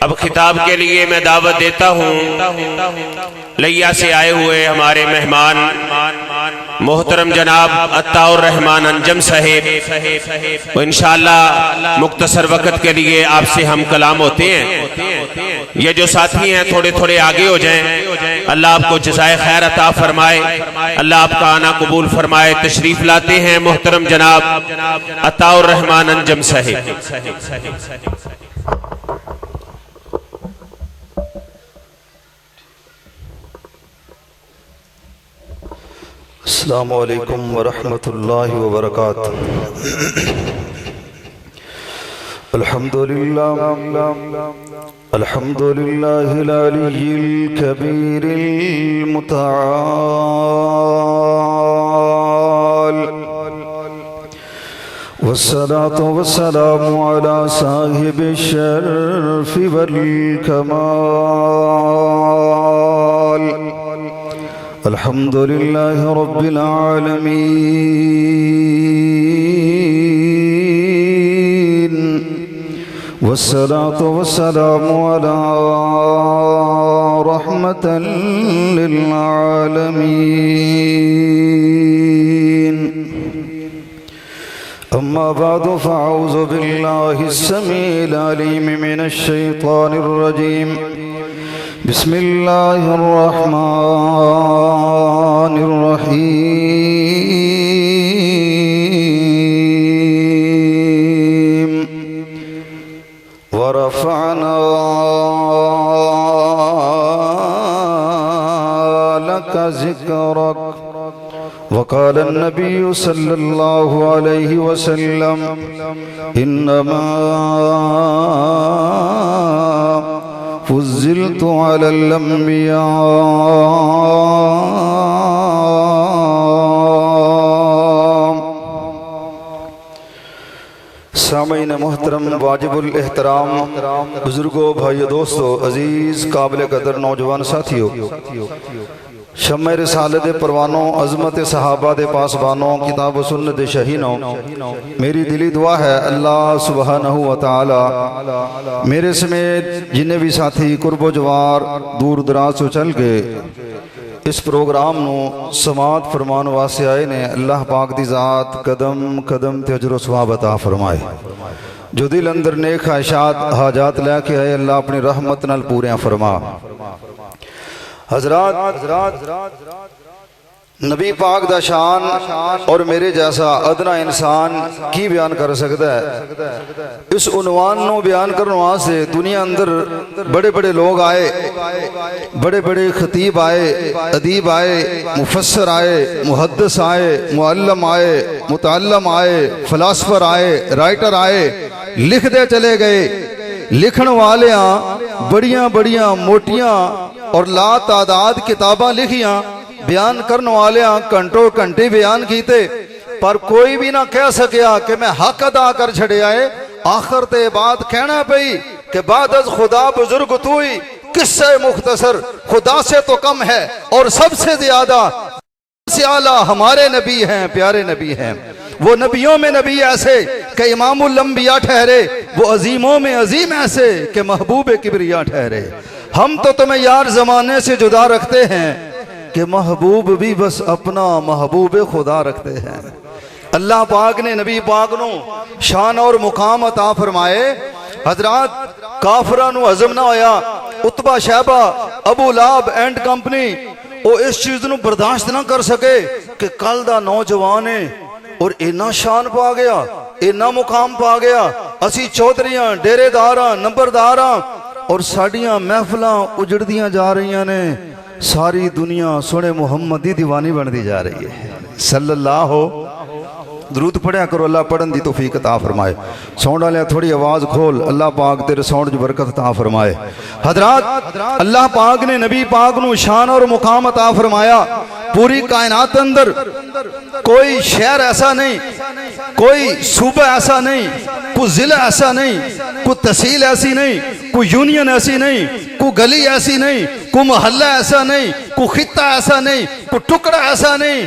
اب خطاب کے لیے میں دعوت دیتا ہوں لیا سے آئے ہوئے ہمارے مہمان محترم جناب عطاء الرحمن انجم صاحب، انشاءاللہ مختصر وقت کے لیے آپ سے ہم کلام ہوتے ہیں۔ یہ جو ساتھی ہیں تھوڑے تھوڑے آگے ہو جائیں، اللہ آپ کو جزائے خیر عطا فرمائے، اللہ آپ کا آنا قبول فرمائے۔ تشریف لاتے ہیں محترم جناب عطاء الرحمن انجم صاحب۔ السلام علیکم ورحمۃ اللہ وبرکاتہ۔ الحمدللہ العلی الکبیر المتعال، والصلاة والسلام علی صاحب الشرف والکمال، الحمدللہ رب العالمین، والصلاة والسلام علی رحمة للعالمین۔ اما بعد فاعوذ باللہ السمیع العلیم من الشیطان الرجیم، بسم اللہ الرحمن الرحیم، ورفعنا لك ذکرک، وقال النبی صلی اللہ علیہ وسلم انما فضلت على الانبیاء۔ سامعین محترم، واجب الاحترام بزرگوں، بھائیو، دوستو، عزیز قابل قدر نوجوان ساتھیو، شمع رسالت پروانوں، عظمت صحابہ دے پاسبانوں، کتاب و سنت شہینوں، میری دلی دعا ہے اللہ سبحانہ وتعالی میرے سمیت جنہیں بھی ساتھی قرب و جوار دور دراز تو چل گئے اس پروگرام نو سماعت فرمان واسطے آئے نے، اللہ پاک دی ذات قدم قدم تے اجر و ثواب عطا فرمائے۔ جو دل اندر نیک خواہشات حاجات لے کے آئے، اللہ اپنی رحمت نال پوریاں فرما۔ حضرات، نبی پاک دا شان اور میرے جیسا ادنا انسان کی بیان کر سکتا ہے؟ اس عنوان نو بیان کرنے واسطے دنیا اندر بڑے بڑے لوگ آئے، بڑے بڑے خطیب آئے، ادیب آئے، مفسر آئے، محدث آئے، معلم آئے، متعلم آئے، فلاسفر آئے، رائٹر آئے، لکھ دے چلے گئے۔ لکھن والیاں بڑیاں بڑیاں موٹیاں اور لا تعداد کتاباں لکھیاں، بیان کرنے والیاں گھنٹوں گھنٹے بیان کیتے، پر کوئی بھی نہ کہہ سکیا کہ میں حق ادا کر چھڑے آئے۔ آخر تے بات کہنا پئی کہ بعد از خدا بزرگ توئی، قصہ مختصر خدا سے تو کم ہے اور سب سے زیادہ سے اعلیٰ ہمارے نبی ہیں، پیارے نبی ہیں۔ وہ نبیوں میں نبی ایسے کہ امام الانبیاء ٹھہرے، وہ عظیموں میں عظیم ایسے کہ محبوب کبریا ٹھہرے۔ ہم تو تمہیں یار زمانے سے جدا رکھتے ہیں کہ محبوب بھی بس اپنا محبوب خدا رکھتے ہیں۔ اللہ پاک نے نبی پاک نو شان اور مقام عطا فرمائے۔ حضرات، کافرانو عزم نہ ہویا، عتبہ شیبہ ابو لہب اینڈ کمپنی وہ اس چیز نو برداشت نہ کر سکے کہ کل دا نوجوان ہے اور اینا شان پا گیا، اینا مقام پا گیا، اسی چودھریاں، ڈیرے داراں، نمبرداراں، اور ساڑیاں محفلاں اجڑ دیاں جا رہی ہیں۔ ساری دنیا سنے محمد دی دیوانی بن دی جا رہی ہے۔ صلی اللہ ہو، درود پڑھیا کرو، اللہ پڑھن دی توفیق عطا فرمائے۔ ساؤنڈ والے تھوڑی آواز کھول، اللہ پاک تیرے ساؤنڈ جو برکت عطا فرمائے۔ حضرات، اللہ پاک نے نبی پاک نو شان اور مقام عطا فرمایا۔ پوری کائنات اندر کوئی شہر ایسا نہیں، کوئی صوبہ ایسا نہیں، کوئی ضلع ایسا نہیں، کوئی تحصیل ایسی نہیں، کوئی یونین ایسی نہیں، کوئی گلی ایسی نہیں، کوئی محلہ ایسا نہیں، کوئی خطہ ایسا نہیں، کوئی ٹکڑا ایسا نہیں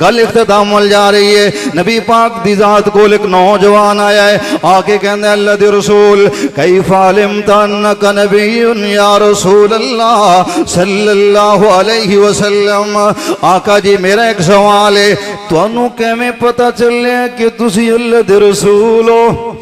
گل اختتام ول جا رہی ہے نبی پاک دی ذات کول ایک نوجوان آیا ہے آ کے کہندے اللہ دے رسول کیف علمت انک نبی یا رسول اللہ صلی اللہ علیہ وسلم آقا جی میرا ایک سوال ہے تانوں کیویں پتہ چلیا کہ تسی اللہ دے رسول ہو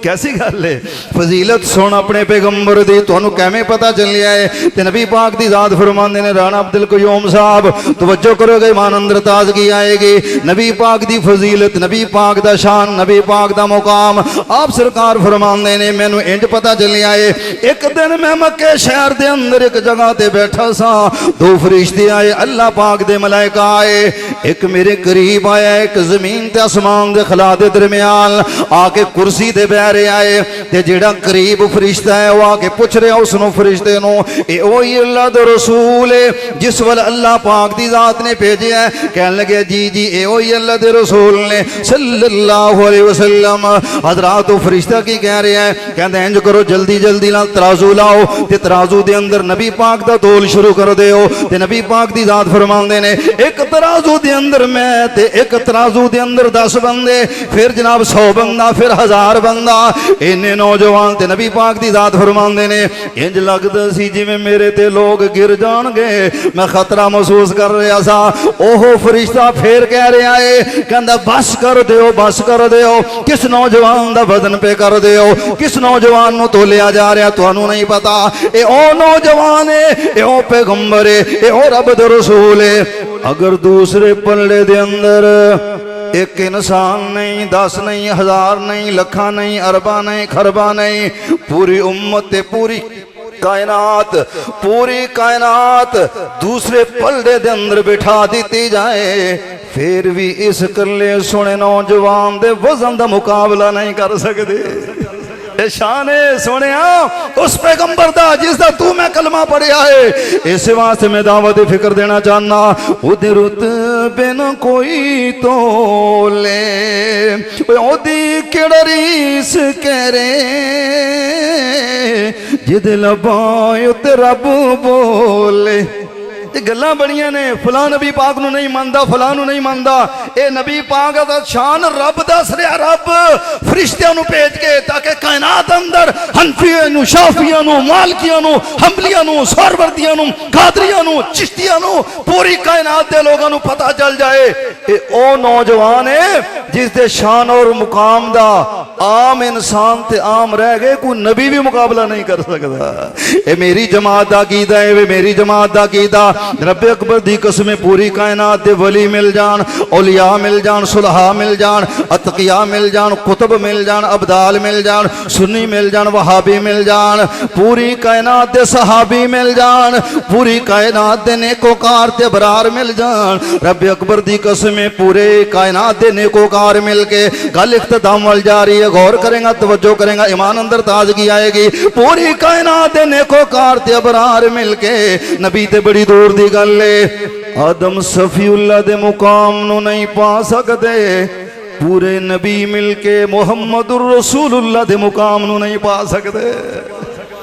کیسی گل ہے فضیلت سن اپنے پیغمبر دی تانوں کیویں پتہ چلیا ہے تے نبی پاک دی ذات فرماندے نے رانا عبد القیوم صاحب توجہ کرو گے ایمان اندر تازگی آئے گی نبی پاک دی فضیلت نبی پاک دا شان نبی پاک دا مقام آپ سرکار فرماندے نے مینوں انج پتہ چلیا ہے ایک دن میں مکے شہر دے اندر ایک جگہ تے بیٹھا سا دو فرشتے آئے اللہ پاک دے ملائکہ آئے ایک میرے قریب آیا ایک زمین تے آسمان دے خلا دے درمیان آ کے کرسی تے رہے آئے تے جیڑا قریب فرشتہ ہے وہ آکے پوچھ رہے اس نو فرشتے نو اے اوہی اللہ دے رسول ہے جس ول اللہ پاک دی ذات نے بھیجے ہے کہنے لگے جی جی اے اوہی اللہ دے رسول نے صلی اللہ علیہ وسلم حضرات فرشتہ کی کہہ رہے ہیں کہندے انج کرو جلدی جلدی نال ترازو لاؤ تے ترازو دے اندر نبی پاک دا تول شروع کر دیو تے نبی پاک دی ذات فرماندے نے ایک ترازو دے اندر میں تے ایک ترازو دے اندر 10 بندے پھر جناب 100 بندہ پھر 1000 بندہ انہیں نوجوان تے نبی پاک دی ذات فرماندے نے انج لگدا سی جویں میرے تے لوگ گر جان گے میں خطرہ محسوس کر رہا سا اوہ فرشتہ پھر کہہ رہا ہے کہندا بس کر دیو کس نوجوان دا وزن پہ کر دیو کس نوجوان نو تولیا جا رہا تانوں نہیں پتا اے او نوجوان ہے اے او پیغمبر ہے اے او رب دا رسول ہے اگر دوسرے پلڑے دے اندر ایک انسان نہیں 10 نہیں 1000 نہیں لکھاں نہیں ارباں نہیں خرباں نہیں پوری امت پوری کائنات دوسرے پلڑے دے اندر بٹھا دیتی جائے پھر بھی اس کلے سونے نوجوان دے وزن دا مقابلہ نہیں کر سکتے شان ہے سونے اس پیغمبر دا جس دا تو میں کلمہ پڑھیا ہے اس واسطے میں دعوت فکر دینا چاہنا اودی رتبے نہ کوئی تولے اودی کیڑا ریس کرے جد لبائیں تے رب بولے یہ گلاں بڑیاں نے فلاں نبی پاک نو نہیں ماندا فلاں نو نہیں ماندا اے نبی پاک دا شان رب دس رہا رب فرشتیاں نو بھیج کے تاکہ کائنات اندر حنفیاں نو شافیاں نو مالکیاں نو حنبلیاں نو سہروردیاں نو قادریاں نو چشتیاں نو پوری کائنات دے لوگاں نو پتہ چل جائے اے او نوجوان ہے جس دے شان اور مقام دا عام انسان تے عام رہ گئے کوئی نبی بھی مقابلہ نہیں کر سکتا اے میری جماعت دا عقیدہ ہے میری جماعت دا عقیدہ رب اکبر دی قسم پوری کائنات دے ولی مل جان اولیاء مل جان صلحاء مل جان اتقیاء مل جان قطب مل جان ابدال مل جان سنی مل جان وہابی مل جان پوری کائنات دے صحابی مل جان پوری کائنات دے نیکوکار تے ابرار مل جان رب اکبر دی قسم پورے کائنات دے نیکوکار مل کے گل اختتام وال جاری ہے غور کریں گا توجہ کریں گا ایمان اندر تازگی آئے گی پوری کائنات دے نیکوکار تے ابرار مل کے نبی تے بڑی دور دی گل ہے آدم صفی اللہ دے مقام نو نہیں پا سکتے پورے نبی مل کے محمد الرسول اللہ دے مقام نو نہیں پا سکتے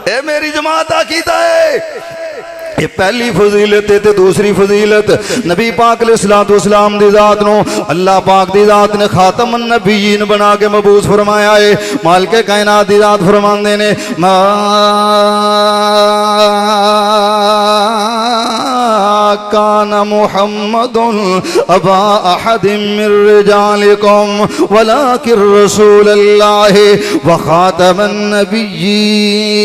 اے میری جماعت عقیدہ ہے یہ پہلی فضیلت ہے تے دوسری فضیلت نبی پاک علیہ الصلوۃ والسلام دی ذات نو اللہ پاک دی ذات نے خاتم النبیین بنا کے مبعوث فرمایا ہے مالک کائنات دی ذات فرماندے نے ما کان محمد ابا احد من رجالکم ولکن رسول اللہ وخاتم النبیین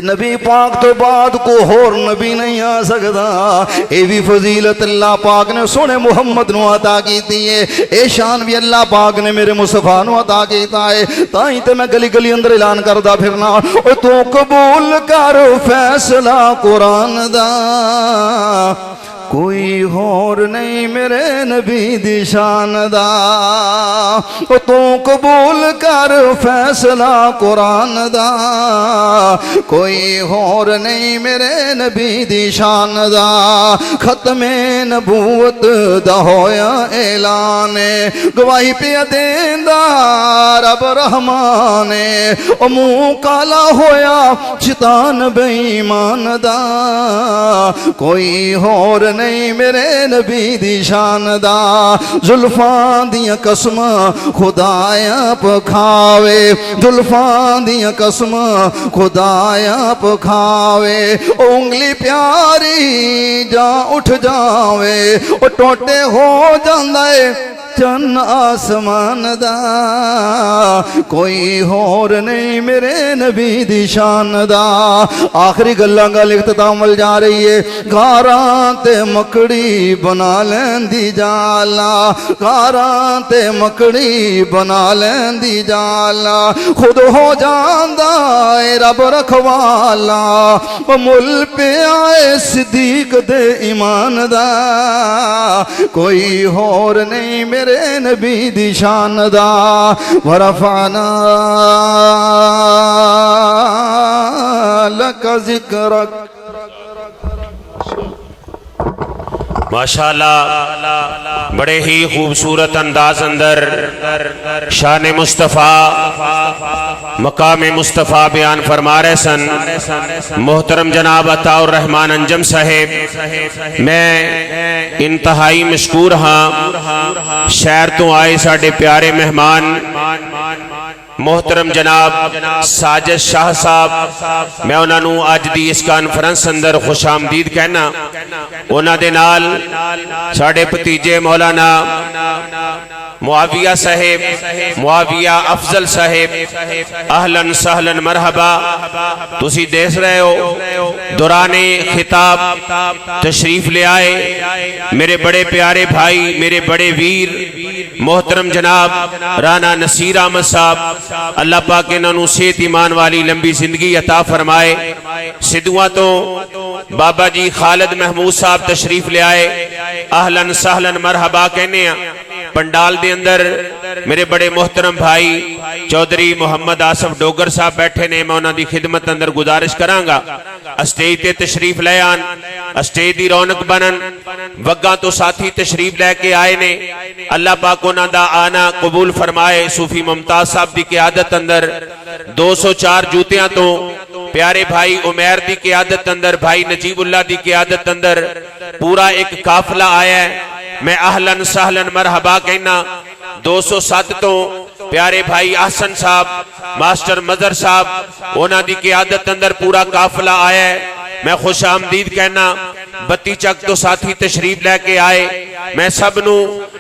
نبی پاک تو بعد کو اور نبی نہیں آ سکتا اے بھی فضیلت اللہ پاک نے سونے محمد نو عطا کیتی ہے اے شان بھی اللہ پاک نے میرے مصطفیٰ نو عطا کیتا ہے تائیں تے میں گلی گلی اندر اعلان کردا پھرنا او تو قبول کر فیصلہ قرآن دا کوئی ہور نہیں میرے نبی دی شان دا تو قبول کر فیصلہ قرآن دا کوئی ہور نہیں میرے نبی دی شان دا ختم نبوت دا ہویا اعلان گواہی پہ دیندا رب رحمان او منہ کالا ہویا شیطان بے ایمان دا کوئی ہور نہیں میرے نبی دی شان دا زلفاں دیاں قسم خدایا پکھاوے زلفاں دیاں قسم خدایا پکھاوے انگلی پیاری جا اٹھ جاوے او ٹوٹے ہو جاندے چن آسمان دا کوئی ہور نہیں میرے نبی دی شان دا آخری گلاں گل اختتام ول جا رہی ہے گاراں تے مکڑی بنا لیندی جالا گاراں تے مکڑی بنا لیندی جالا خود ہو جاندا اے رب رکھوالا مل پہ آئے صدیق دے ایمان دا کوئی ہور نہیں میرے نبی دی شان دا ورفعنا لک ذکرک ماشاءاللہ بڑے ہی خوبصورت انداز اندر شان مصطفیٰ مقام مصطفیٰ بیان فرما رہے سن محترم جناب عطا الرحمان انجم صاحب میں انتہائی مشکور ہاں شہر تو آئے ساڑھے پیارے مہمان محترم جناب ساجد شاہ صاحب میں انہاں نو آج دی اس کانفرنس اندر خوش آمدید کہنا انہاں دے نال ساڑھے پتیجے مولانا معاویہ صاحب معاویہ افضل صاحب اہلاً سہلاً مرحبا تسی دیکھ رہے ہو دوران خطاب تشریف لے آئے میرے بڑے پیارے بھائی میرے بڑے ویر محترم جناب رانا نصیر احمد صاحب اللہ پاک انہوں نے صحت ایمان والی لمبی زندگی عطا فرمائے سدھواں تو بابا جی خالد محمود صاحب تشریف لے آئے اہلاً سہلاً مرحبا کہنے ہیں پنڈال دے اندر میرے بڑے محترم بھائی چودھری محمد آصف ڈوگر صاحب بیٹھے نے میں انہاں دی خدمت اندر گزارش کرانگا اسٹیج تے تشریف لے آن اسٹیج دی رونق بنن وگاں تو ساتھی تشریف لے کے آئے نے اللہ پاک انہاں دا آنا قبول فرمائے صوفی ممتاز صاحب دی قیادت اندر 204 جوتیاں تو پیارے بھائی عمیر دی قیادت اندر بھائی نجیب اللہ دی قیادت اندر پورا ایک قافلہ آیا ہے میں اہلاً سہلاً مرحبا کہنا 207 تو پیارے بھائی احسن صاحب ماسٹر مظہر صاحب انہاں دی قیادت اندر پورا قافلہ آیا ہے میں خوش آمدید کہنا 32 چک تو ساتھی تشریف لے کے آئے میں سب نو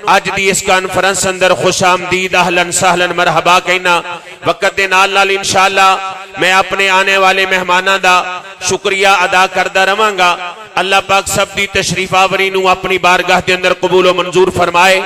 آج دی اس کانفرنس اندر خوش آمدید اہلاً سہلاً مرحبا کہنا وقت دے نال نال انشاءاللہ میں اپنے آنے والے مہمانہ دا شکریہ ادا کردہ رہاں گا اللہ پاک سب دی تشریف آوری نو اپنی بارگاہ دے اندر قبول و منظور فرمائے